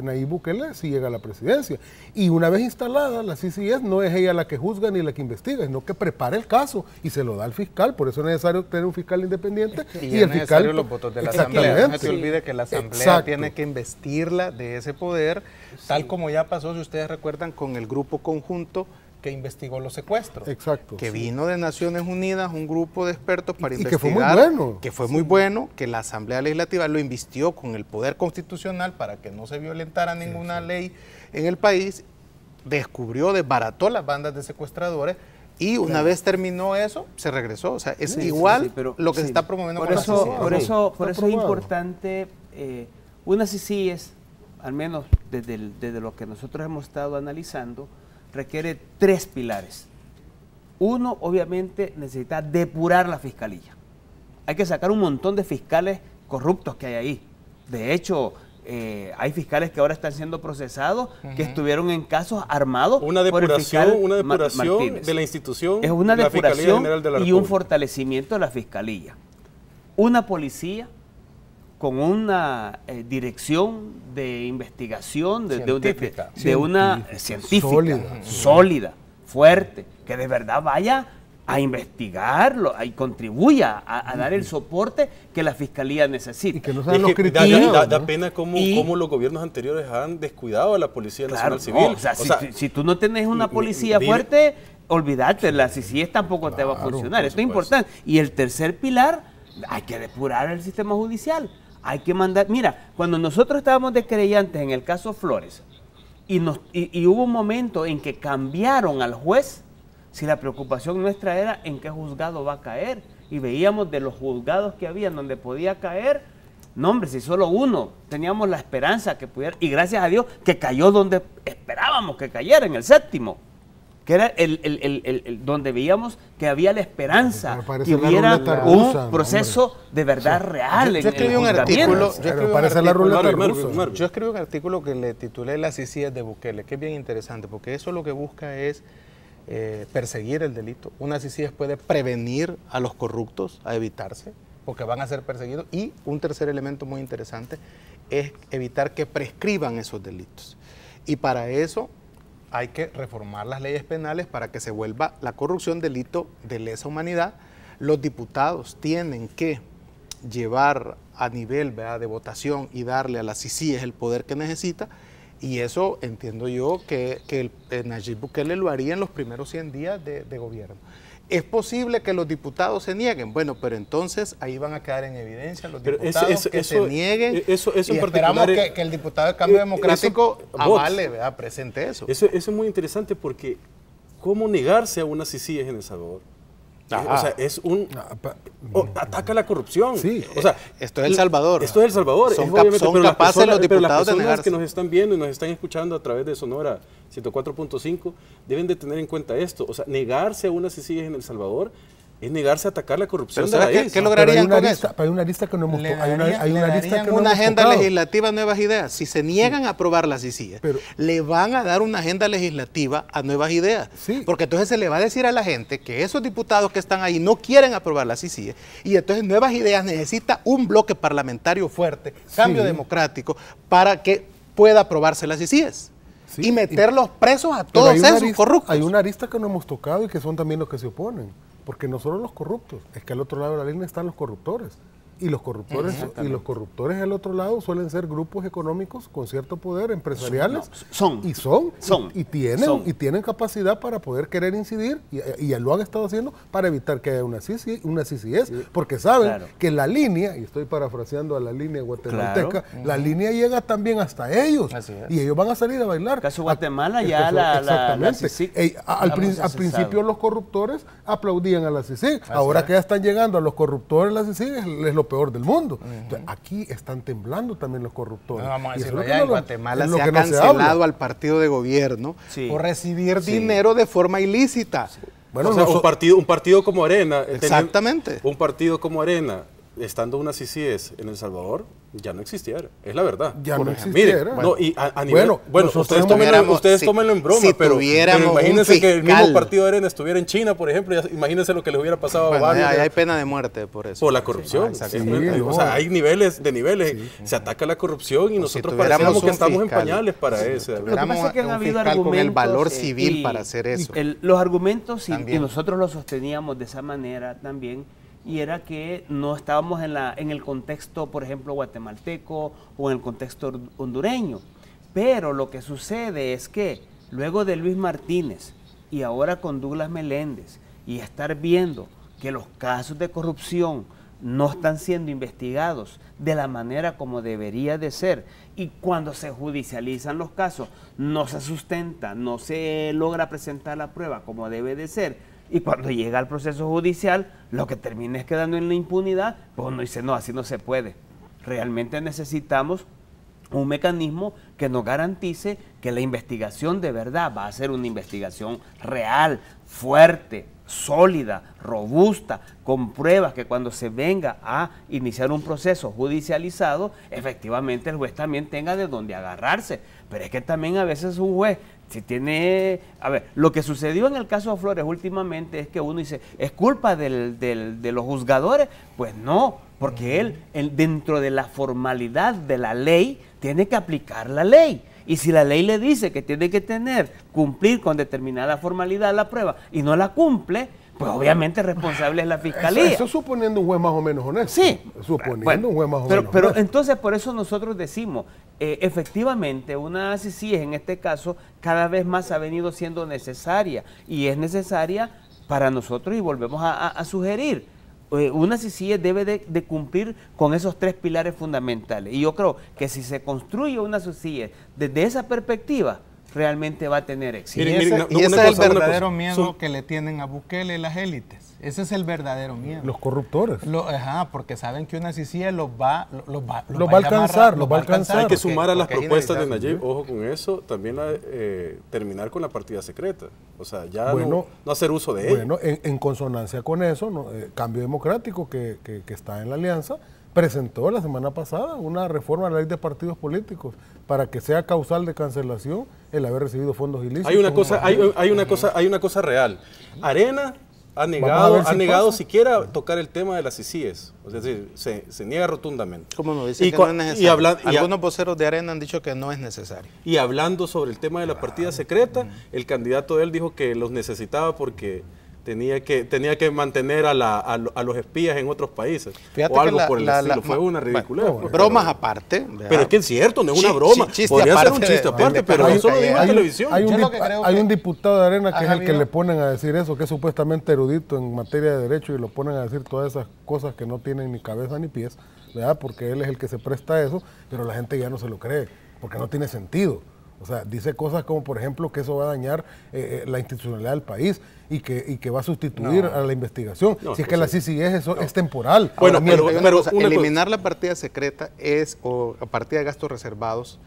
Nayib Bukele si llega a la presidencia. Y una vez instalada, la CCS no es ella la que juzga ni la que investiga, sino que prepara el caso y se lo da al fiscal. Por eso es necesario tener un fiscal independiente. Y el fiscal, los votos de la Asamblea. No se olvide que la Asamblea tiene que investirla de ese poder, tal como ya pasó, si ustedes recuerdan, con el grupo conjunto que investigó los secuestros. Exacto. Que vino de Naciones Unidas un grupo de expertos para investigar. Que fue muy bueno. Que fue muy bueno, que la Asamblea Legislativa lo invistió con el poder constitucional para que no se violentara ninguna ley en el país, desbarató las bandas de secuestradores, y una vez terminó eso, se regresó. O sea, es igual pero, lo que se está promoviendo con la CICIES. Por eso es importante, una CICIES, al menos desde lo que nosotros hemos estado analizando, requiere 3 pilares. Uno, obviamente, necesita depurar la fiscalía. Hay que sacar un montón de fiscales corruptos que hay ahí. De hecho, hay fiscales que ahora están siendo procesados, que estuvieron en casos armados. Una depuración de la institución. Es una depuración y un fortalecimiento de la fiscalía. Una policía con una dirección de investigación, de una científica, sólida, fuerte, que de verdad vaya a investigarlo y contribuya a dar el soporte que la Fiscalía necesita. Y que no sean los criterios. Da pena cómo los gobiernos anteriores han descuidado a la Policía Nacional Civil. Si tú no tenés una policía fuerte, olvídate, la CICIES tampoco te va a funcionar. Esto es importante. Y el tercer pilar, hay que depurar el sistema judicial. hay que mandar, mira, cuando nosotros estábamos de querellantes en el caso Flores, y hubo un momento en que cambiaron al juez, si la preocupación nuestra era en qué juzgado va a caer, y veíamos de los juzgados que había donde podía caer, no hombre, si solo uno, teníamos la esperanza que pudiera, y gracias a Dios que cayó donde esperábamos que cayera, en el séptimo, que era donde veíamos que había la esperanza que hubiera un proceso de verdad real. Yo escribí un artículo, yo escribí un artículo que le titulé Las CICIES de Bukele, que es bien interesante, porque eso lo que busca es perseguir el delito. Una CICIES puede prevenir a los corruptos, a evitarse, porque van a ser perseguidos. Y un tercer elemento muy interesante es evitar que prescriban esos delitos. Y para eso hay que reformar las leyes penales para que se vuelva la corrupción delito de lesa humanidad. Los diputados tienen que llevar a nivel, ¿verdad?, de votación y darle a la CICIES el poder que necesita, y eso entiendo yo que Nayib Bukele lo haría en los primeros 100 días de gobierno. ¿Es posible que los diputados se nieguen? Bueno, pero entonces ahí van a quedar en evidencia los diputados que se nieguen, eso y esperamos que el diputado del Cambio Democrático avale, ¿verdad?, presente eso. Eso es muy interesante porque ¿cómo negarse a una CICIES en El Salvador? O sea, es un... ataca la corrupción. Sí. O sea, esto es El Salvador. Esto es El Salvador. Son capaces los diputados de negarse. Las personas que nos están viendo y nos están escuchando a través de Sonora 104.5 deben de tener en cuenta esto. O sea, negarse a una CICIES en El Salvador es negarse a atacar la corrupción. ¿Qué lograrían con eso? Hay una lista que no hemos tocado. Hay una agenda legislativa, nuevas ideas. Si se niegan a aprobar las CICIES, le van a dar una agenda legislativa a nuevas ideas. Sí. Porque entonces se le va a decir a la gente que esos diputados que están ahí no quieren aprobar las CICIES, y entonces nuevas ideas necesita un bloque parlamentario fuerte, cambio democrático, para que pueda aprobarse las CICIES. Sí. Y meterlos presos a todos esos corruptos. Hay una arista que no hemos tocado y que son también los que se oponen. Porque no solo los corruptos, es que al otro lado de la línea están los corruptores. Y los corruptores del otro lado suelen ser grupos económicos con cierto poder, empresariales. Y tienen capacidad para poder querer incidir, y lo han estado haciendo para evitar que haya una CICIES, porque saben que la línea, y estoy parafraseando a la línea guatemalteca, la línea llega también hasta ellos, y ellos van a salir a bailar. Caso Guatemala ya al principio los corruptores aplaudían a la CICIES, ahora que ya están llegando a los corruptores la CICIES, es lo peor del mundo. Entonces, aquí están temblando también los corruptores. No, vamos a decirlo, ya en Guatemala se ha cancelado al partido de gobierno por recibir dinero de forma ilícita. Bueno, o sea, un partido como Arena. Exactamente. Un partido como Arena, estando una CICIES en El Salvador, ya no existiera, es la verdad. Ya no existiera. Mire, no, y a nivel, ustedes tómenlo en broma, pero imagínense que el mismo partido de Arena estuviera en China, por ejemplo, imagínense lo que les hubiera pasado a varios. Hay pena de muerte por eso. Por la corrupción. O sea, hay niveles, se ataca la corrupción y nosotros parecemos que estamos en pañales para eso. Lo que pasa es que han habido argumentos con el valor civil para hacer eso. Los argumentos, y nosotros los sosteníamos de esa manera también, y era que no estábamos en el contexto, por ejemplo, guatemalteco o en el contexto hondureño. Pero lo que sucede es que luego de Luis Martínez y ahora con Douglas Meléndez, y estar viendo que los casos de corrupción no están siendo investigados de la manera como debería de ser, y cuando se judicializan los casos no se sustenta, no se logra presentar la prueba como debe de ser, y cuando llega al proceso judicial, lo que termina es quedando en la impunidad, pues uno dice, no, así no se puede. Realmente necesitamos un mecanismo que nos garantice que la investigación de verdad va a ser una investigación real, fuerte, sólida, robusta, con pruebas, que cuando se venga a iniciar un proceso judicializado, efectivamente el juez también tenga de dónde agarrarse. Pero es que también a veces un juez, si tiene... A ver, lo que sucedió en el caso de Flores últimamente es que uno dice, ¿es culpa de los juzgadores? Pues no, porque él dentro de la formalidad de la ley tiene que aplicar la ley. Y si la ley le dice que tiene que cumplir con determinada formalidad la prueba y no la cumple, pues obviamente responsable es la fiscalía. Eso suponiendo un juez más o menos honesto. Sí. Suponiendo un juez más o menos pero honesto. entonces por eso nosotros decimos, efectivamente una CICIES en este caso cada vez más ha venido siendo necesaria, y es necesaria para nosotros, y volvemos a sugerir una CICIE debe de cumplir con esos 3 pilares fundamentales. Y yo creo que si se construye una CICIE desde esa perspectiva, realmente va a tener éxito. Y ese es el verdadero miedo que le tienen a Bukele las élites. Ese es el verdadero miedo. Los corruptores. Porque saben que una CICIE los va a alcanzar. Hay que sumar a las propuestas de Nayib, ojo con eso, también terminar con la partida secreta. O sea, ya no hacer uso de ella. Bueno, en consonancia con eso, Cambio Democrático, que está en la alianza, presentó la semana pasada una reforma a la ley de partidos políticos para que sea causal de cancelación el haber recibido fondos ilícitos. Hay una cosa real. Arena ha negado siquiera tocar el tema de las CICIES. Es decir, se niega rotundamente. ¿Cómo no? Dice que no es necesario. Algunos voceros de Arena han dicho que no es necesario. Y hablando sobre el tema de la partida secreta, el candidato de él dijo que los necesitaba porque tenía que mantener a los espías en otros países. Fíjate o algo por el estilo. Fue una ridiculez. Bromas aparte. Pero es que es cierto, no es una broma. Podría ser un chiste aparte, pero eso lo dijo en televisión. Hay un diputado de Arena que es el que le ponen a decir eso, que es supuestamente erudito en materia de derecho, y lo ponen a decir todas esas cosas que no tienen ni cabeza ni pies, ¿verdad? Porque él es el que se presta a eso, pero la gente ya no se lo cree, porque no tiene sentido. O sea, dice cosas como, por ejemplo, que eso va a dañar la institucionalidad del país y que va a sustituir a la investigación. Si es que la CICIE es temporal. Bueno, pero eliminar la partida secreta o partida de gastos reservados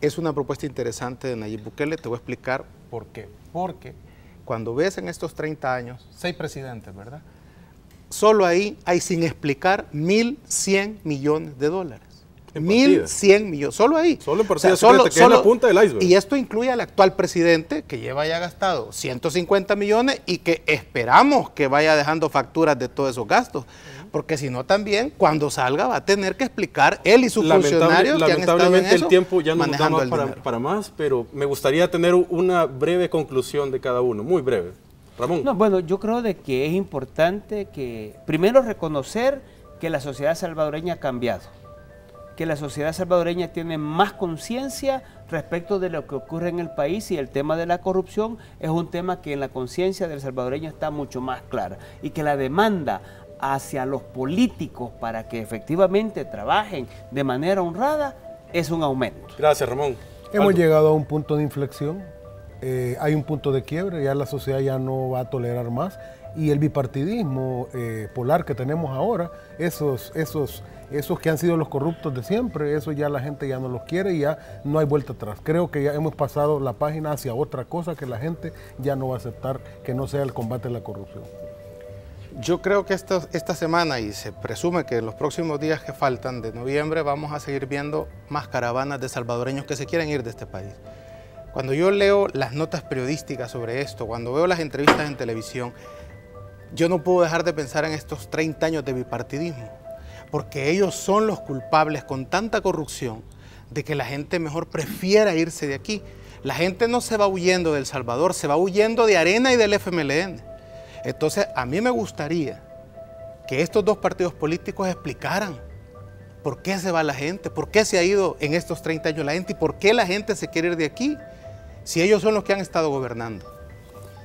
es una propuesta interesante de Nayib Bukele. Te voy a explicar por qué. Porque cuando ves en estos 30 años, 6 presidentes, ¿verdad? Solo ahí hay, sin explicar, 1.100 millones de dólares. 1.100 millones, solo ahí. Solo en partida secreta, que es la punta del iceberg. Y esto incluye al actual presidente, que lleva ya gastado 150 millones y que esperamos que vaya dejando facturas de todos esos gastos. Porque si no también, cuando salga, va a tener que explicar él y sus funcionarios que han estado en eso, el tiempo ya no nos da para más, pero me gustaría tener una breve conclusión de cada uno, muy breve. Ramón. No, bueno, yo creo de que es importante que primero reconocer que la sociedad salvadoreña ha cambiado, que la sociedad salvadoreña tiene más conciencia respecto de lo que ocurre en el país, y el tema de la corrupción es un tema que en la conciencia del salvadoreño está mucho más clara, y que la demanda hacia los políticos para que efectivamente trabajen de manera honrada es un aumento. Gracias, Ramón. Hemos llegado a un punto de inflexión, hay un punto de quiebre, ya la sociedad ya no va a tolerar más, y el bipartidismo polar que tenemos ahora, esos que han sido los corruptos de siempre, eso ya la gente ya no los quiere y ya no hay vuelta atrás. Creo que ya hemos pasado la página hacia otra cosa que la gente ya no va a aceptar, que no sea el combate a la corrupción. Yo creo que esta semana, y se presume que en los próximos días que faltan de noviembre, vamos a seguir viendo más caravanas de salvadoreños que se quieren ir de este país. Cuando yo leo las notas periodísticas sobre esto, cuando veo las entrevistas en televisión, yo no puedo dejar de pensar en estos 30 años de bipartidismo, porque ellos son los culpables con tanta corrupción de que la gente mejor prefiera irse de aquí. La gente no se va huyendo de El Salvador, se va huyendo de Arena y del FMLN. Entonces, a mí me gustaría que estos dos partidos políticos explicaran por qué se va la gente, por qué se ha ido en estos 30 años la gente y por qué la gente se quiere ir de aquí, si ellos son los que han estado gobernando.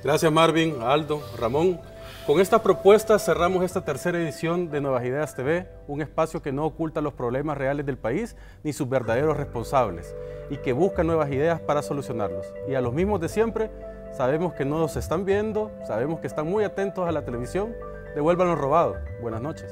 Gracias, Marvin, Aldo, Ramón. Con esta propuesta cerramos esta tercera edición de Nuevas Ideas TV, un espacio que no oculta los problemas reales del país ni sus verdaderos responsables, y que busca nuevas ideas para solucionarlos. Y a los mismos de siempre, sabemos que no nos están viendo, sabemos que están muy atentos a la televisión. Devuelvan lo robado. Buenas noches.